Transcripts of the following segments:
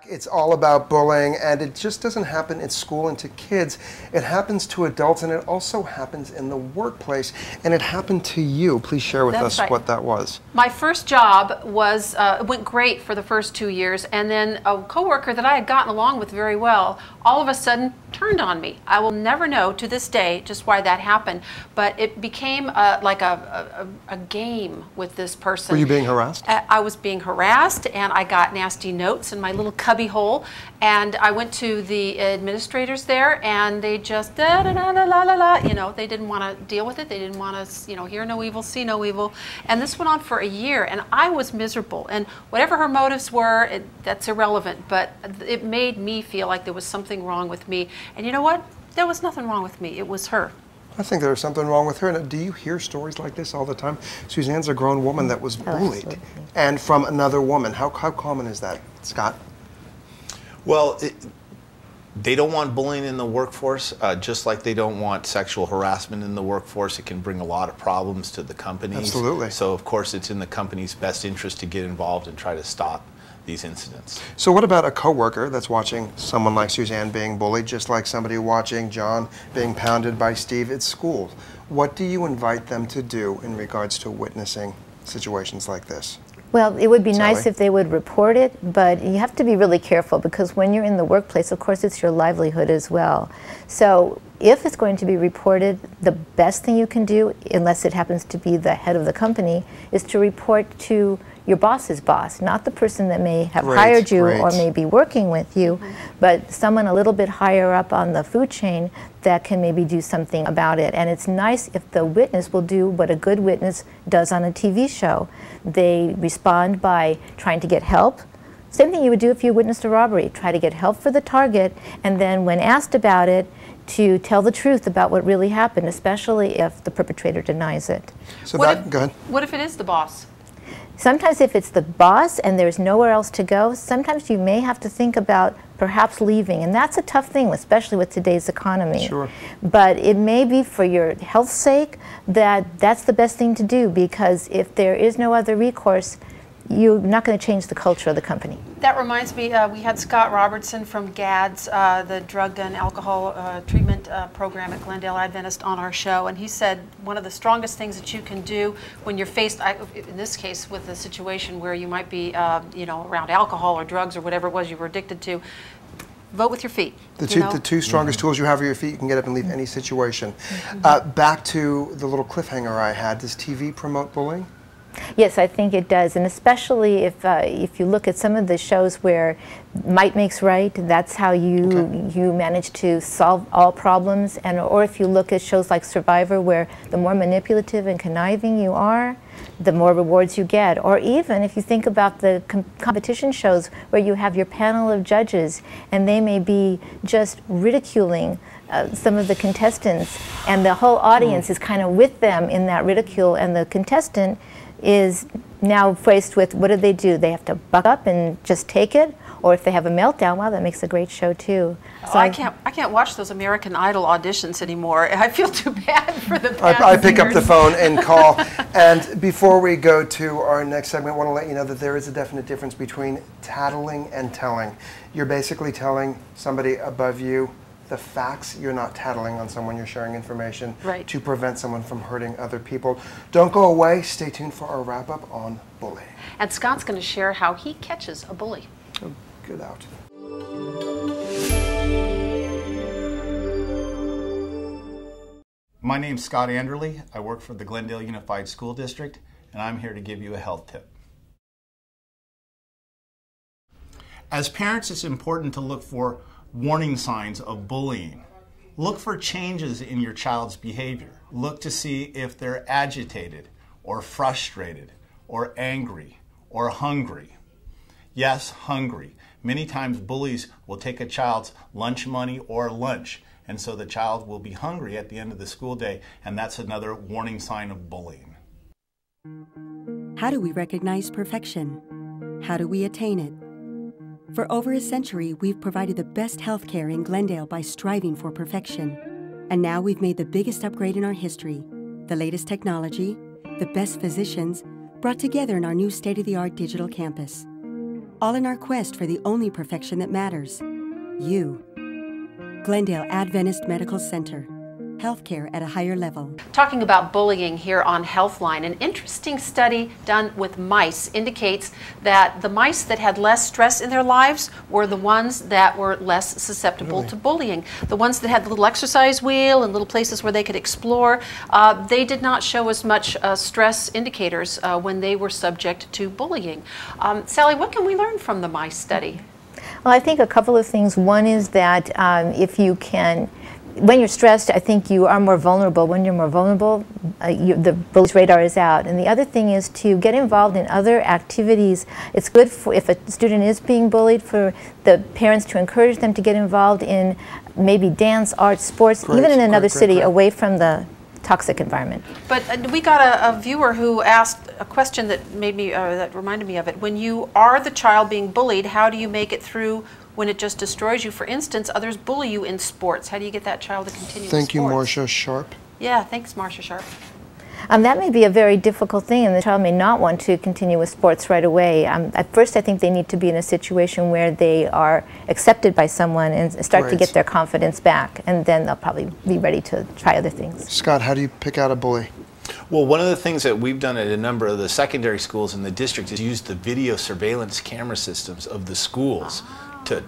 It's all about bullying, and it just doesn't happen at school and to kids. It happens to adults, and it also happens in the workplace, and it happened to you. Please share with us what that was. My first job was went great for the first 2 years, and then a coworker that I had gotten along with very well all of a sudden turned on me. I will never know to this day just why that happened, but it became like a game with this person. Were you being harassed? I was being harassed, and I got nasty notes in my little cubby hole, and I went to the administrators there, and they just you know, they didn't want to deal with it. They didn't want to, you know, hear no evil, see no evil, and this went on for a year, and I was miserable. And whatever her motives were, that's irrelevant, but it made me feel like there was something wrong with me. And you know what? There was nothing wrong with me. It was her. I think there was something wrong with her. Now, do you hear stories like this all the time? Suzanne's a grown woman that was bullied, and from another woman. How common is that, Scott? Well, they don't want bullying in the workforce, just like they don't want sexual harassment in the workforce. It can bring a lot of problems to the companies. Absolutely. So, of course, it's in the company's best interest to get involved and try to stop these incidents. So what about a coworker that's watching someone like Suzanne being bullied, just like somebody watching John being pounded by Steve at school? What do you invite them to do in regards to witnessing situations like this? Well, it would be Sally? nice if they would report it, but you have to be really careful because when you're in the workplace, of course, it's your livelihood as well. So if it's going to be reported, the best thing you can do, unless it happens to be the head of the company, is to report to your boss's boss, not the person that may have hired you or may be working with you, but someone a little bit higher up on the food chain that can maybe do something about it. And it's nice if the witness will do what a good witness does on a TV show. They respond by trying to get help. Same thing you would do if you witnessed a robbery. Try to get help for the target, and then when asked about it, to tell the truth about what really happened, especially if the perpetrator denies it. So go ahead. What if it is the boss? Sometimes if it's the boss and there's nowhere else to go, sometimes you may have to think about perhaps leaving, and that's a tough thing, especially with today's economy. Sure. But it may be for your health's sake that that's the best thing to do, because if there is no other recourse, you're not going to change the culture of the company. That reminds me, we had Scott Robertson from GADS, the Drug and Alcohol Treatment Program at Glendale Adventist, on our show, and he said one of the strongest things that you can do when you're faced, in this case, with a situation where you might be, you know, around alcohol or drugs or whatever it was you were addicted to, vote with your feet. The two strongest tools you have are your feet. You can get up and leave any situation. Back to the little cliffhanger I had. Does TV promote bullying? Yes, I think it does, and especially if you look at some of the shows where might makes right, that's how you manage to solve all problems, and or if you look at shows like Survivor, where the more manipulative and conniving you are, the more rewards you get. Or even if you think about the competition shows where you have your panel of judges and they may be just ridiculing some of the contestants, and the whole audience is kind of with them in that ridicule, and the contestant is now faced with, what do? They have to buck up and just take it, or if they have a meltdown, wow, that makes a great show too. So I can't watch those American Idol auditions anymore. I feel too bad for the I pick up the phone and call. And before we go to our next segment, I want to let you know that there is a definite difference between tattling and telling. You're basically telling somebody above you the facts. You're not tattling on someone. You're sharing information to prevent someone from hurting other people. Don't go away. Stay tuned for our wrap-up on bullying. And Scott's going to share how he catches a bully. So get out. My name's Scott Anderley. I work for the Glendale Unified School District, and I'm here to give you a health tip. As parents, it's important to look for warning signs of bullying. Look for changes in your child's behavior. Look to see if they're agitated or frustrated or angry or hungry. Yes, hungry. Many times bullies will take a child's lunch money or lunch, and so the child will be hungry at the end of the school day, and that's another warning sign of bullying. How do we recognize perfection? How do we attain it? For over a century, we've provided the best health care in Glendale by striving for perfection. And now we've made the biggest upgrade in our history, the latest technology, the best physicians, brought together in our new state-of-the-art digital campus. all in our quest for the only perfection that matters, you. Glendale Adventist Medical Center. Healthcare at a higher level. Talking about bullying here on HEALTHline, an interesting study done with mice indicates that the mice that had less stress in their lives were the ones that were less susceptible to bullying. The ones that had the little exercise wheel and little places where they could explore, they did not show as much stress indicators when they were subject to bullying. Sally, what can we learn from the mice study? Well, I think a couple of things. One is that if you can, when you're stressed, I think you are more vulnerable. When you're more vulnerable, the bully's radar is out. And the other thing is to get involved in other activities. It's good for, if a student is being bullied, for the parents to encourage them to get involved in maybe dance, art, sports, even in another city away from the toxic environment. But we got a viewer who asked a question that made me, that reminded me of it. When you are the child being bullied, how do you make it through when it just destroys you? For instance, others bully you in sports. How do you get that child to continue Thank you, sports? Marcia Sharp. Yeah, thanks, Marcia Sharp. That may be a very difficult thing, and the child may not want to continue with sports right away. At first, I think they need to be in a situation where they are accepted by someone and start to get their confidence back, and then they'll probably be ready to try other things. Scott, how do you pick out a bully? Well, one of the things that we've done at a number of the secondary schools in the district is use the video surveillance camera systems of the schools to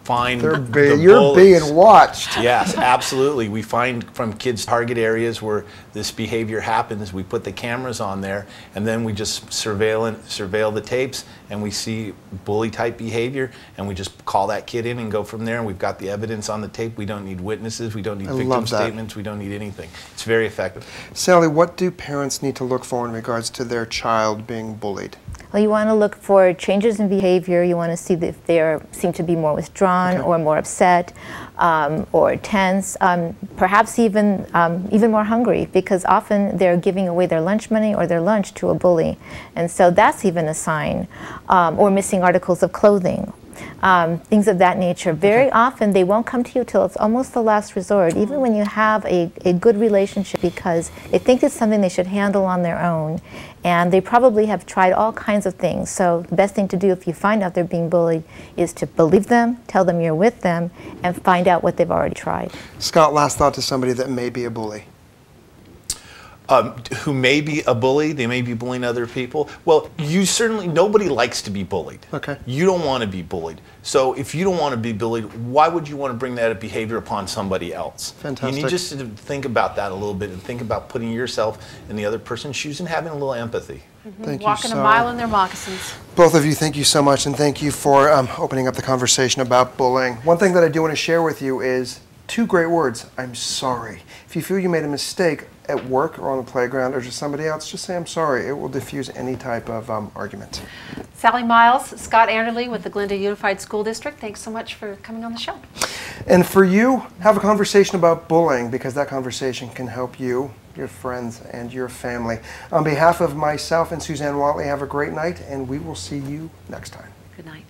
find the You're bullies. being watched. Yes, absolutely. We find from kids' target areas where this behavior happens, we put the cameras on there, and then we just surveil the tapes, and we see bully-type behavior, and we just call that kid in and go from there, and we've got the evidence on the tape. We don't need witnesses. We don't need victim statements. We don't need anything. It's very effective. Sally, what do parents need to look for in regards to their child being bullied? Well, you want to look for changes in behavior. You want to see if they seem to be more withdrawn or more upset or tense, perhaps even more hungry, because often they're giving away their lunch money or their lunch to a bully. And so that's even a sign. Or missing articles of clothing. Things of that nature. Very often they won't come to you till it's almost the last resort, even when you have a good relationship, because they think it's something they should handle on their own, and they probably have tried all kinds of things. So the best thing to do if you find out they're being bullied is to believe them, tell them you're with them, and find out what they've already tried. Scott, last thought to somebody that may be a bully. Who may be a bully, they may be bullying other people. Well, nobody likes to be bullied. Okay. You don't want to be bullied. So if you don't want to be bullied, why would you want to bring that behavior upon somebody else? Fantastic. You need just to think about that a little bit and think about putting yourself in the other person's shoes and having a little empathy. Thank Walking you a mile in their moccasins. Both of you, thank you so much, and thank you for opening up the conversation about bullying. One thing that I do want to share with you is two great words: I'm sorry. If you feel you made a mistake at work or on the playground or to somebody else, just say I'm sorry. It will diffuse any type of argument. Sally Miles, Scott Anderley with the Glendale Unified School District, thanks so much for coming on the show. And for you, have a conversation about bullying, because that conversation can help you, your friends, and your family. On behalf of myself and Suzanne Watley, have a great night, and we will see you next time. Good night.